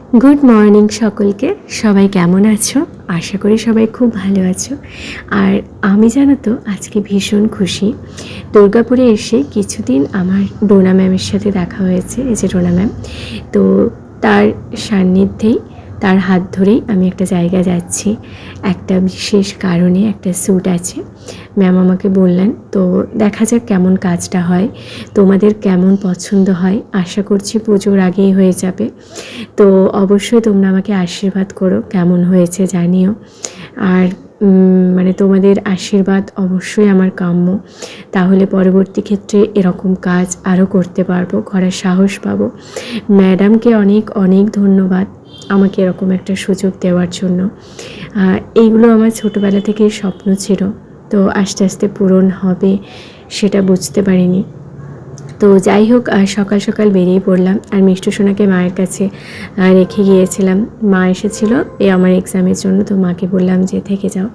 Good morning সকলকে। সবাই কেমন আছো? আশা করি সবাই খুব ভালো আছো। আর আমি জানো তো আজকে ভীষণ খুশি। দুর্গাপুরে এসে কিছুদিন আমার ডোনা ম্যামের সাথে দেখা হয়েছে। এই যে ডোনা ম্যাম, তো তার সান্নিধ্যেই, তার হাত ধরেই আমি একটা জায়গা যাচ্ছি। একটা বিশেষ কারণে, একটা শ্যুট আছে। ম্যাম আমাকে বললেন, তো দেখা যাক কেমন কাজটা হয়, তোমাদের কেমন পছন্দ হয়। আশা করছি পুজোর আগেই হয়ে যাবে। তো অবশ্যই তোমরা আমাকে আশীর্বাদ করো, কেমন হয়েছে জানিও। আর মানে তোমাদের আশীর্বাদ অবশ্যই আমার কাম্য, তাহলে পরবর্তী ক্ষেত্রে এরকম কাজ আরও করতে পারবো, করার সাহস পাবো। ম্যাডামকে অনেক অনেক ধন্যবাদ আমাকে এরকম একটা সুযোগ দেওয়ার জন্য। এইগুলো আমার ছোটোবেলা থেকেই স্বপ্ন ছিল, তো আস্তে আস্তে পূরণ হবে সেটা বুঝতে পারিনি। তো যাই হোক, সকাল সকাল বেরিয়ে পড়লাম। আর মিষ্টু সোনাকে মায়ের কাছে রেখে গিয়েছিলাম। মা এসেছিলো আমার এক্সামের জন্য, তো মাকে বললাম যে থেকে যাও।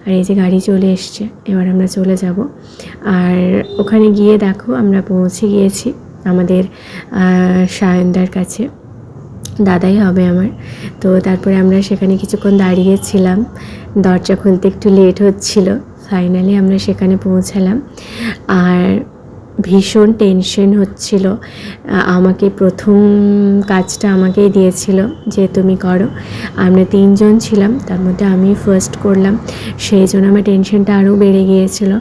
আর এই যে গাড়ি চলে এসছে, এবার আমরা চলে যাব। আর ওখানে গিয়ে দেখো আমরা পৌঁছে গিয়েছি আমাদের সায়নদার কাছে, দাদাই হবে আমার। তো তারপরে আমরা সেখানে কিছুক্ষণ দাঁড়িয়েছিলাম, দরজা খুলতে একটু লেট হচ্ছিল। ফাইনালি আমরা সেখানে পৌঁছালাম। আর ভীষণ টেনশন হচ্ছিল। আমাকে প্রথম কাজটা আমাকেই দিয়েছিল যে তুমি করো। আমরা 3 জন ছিলাম, তার মধ্যে আমি ফার্স্ট করলাম, সেই জন্য আমার টেনশনটা আরও বেড়ে গিয়েছিল।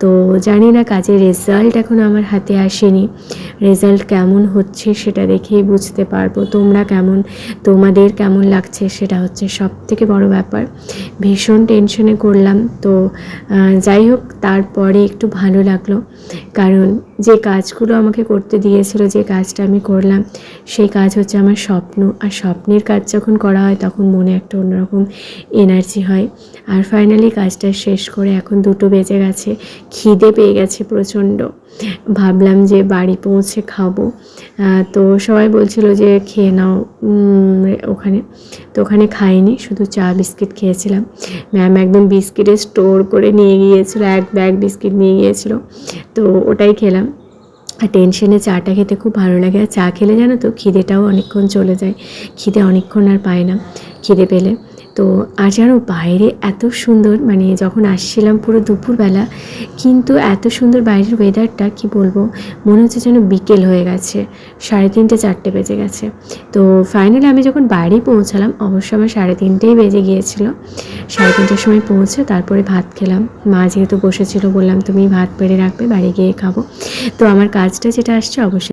তো জানি না, কাজের রেজাল্ট এখন আমার হাতে আসেনি। রেজাল্ট কেমন হচ্ছে সেটা দেখেই বুঝতে পারবো তোমাদের কেমন লাগছে, সেটা হচ্ছে সবথেকে বড় ব্যাপার। ভীষণ টেনশনে করলাম। তো যাই হোক, তারপরে একটু ভালো লাগলো, কারণ যে কাজগুলো আমাকে করতে দিয়েছিল, যে কাজটা আমি করলাম, সেই কাজ হচ্ছে আমার স্বপ্ন। আর স্বপ্নের কাজ যখন করা হয় তখন মনে একটা অন্যরকম এনার্জি হয়। আর ফাইনালি কাজটা শেষ করে এখন 2টো বেজে গেছে, খিদে পেয়ে গেছে প্রচণ্ড। ভাবলাম যে বাড়ি পৌঁছে খাবো। তো সবাই বলছিল যে খেয়ে নাও ওখানে। তো ওখানে খাইনি, শুধু চা বিস্কিট খেয়েছিলাম। ম্যাম একদম বিস্কিটের স্টোর করে নিয়ে গিয়েছিলো, 1 ব্যাগ বিস্কিট নিয়ে গিয়েছিলো, তো ওটাই খেলাম। আর টেনশনে চাটা খেতে খুব ভালো লাগে। আর চা খেলে জানো তো খিদেটাও অনেকক্ষণ চলে যায়, খিদে অনেকক্ষণ আর পায় না খিদে পেলে। তো আর জানো, বাইরে এত সুন্দর, মানে যখন আসছিলাম পুরো দুপুরবেলা, কিন্তু এত সুন্দর বাইরের ওয়েদারটা কি বলবো, মনে হচ্ছে যেন বিকেল হয়ে গেছে, 3:30 4টে বেজে গেছে। তো ফাইনালি আমি যখন বাড়ি পৌঁছালাম, অবশ্য আমার 3:30ই বেজে গিয়েছিলো। 3:30টার সময় পৌঁছে তারপরে ভাত খেলাম। মা যেহেতু বসেছিল, বললাম তুমি ভাত বেড়ে রাখবে, বাড়ি গিয়ে খাবো। তো আমার কাজটা যেটা আসছে অবশ্যই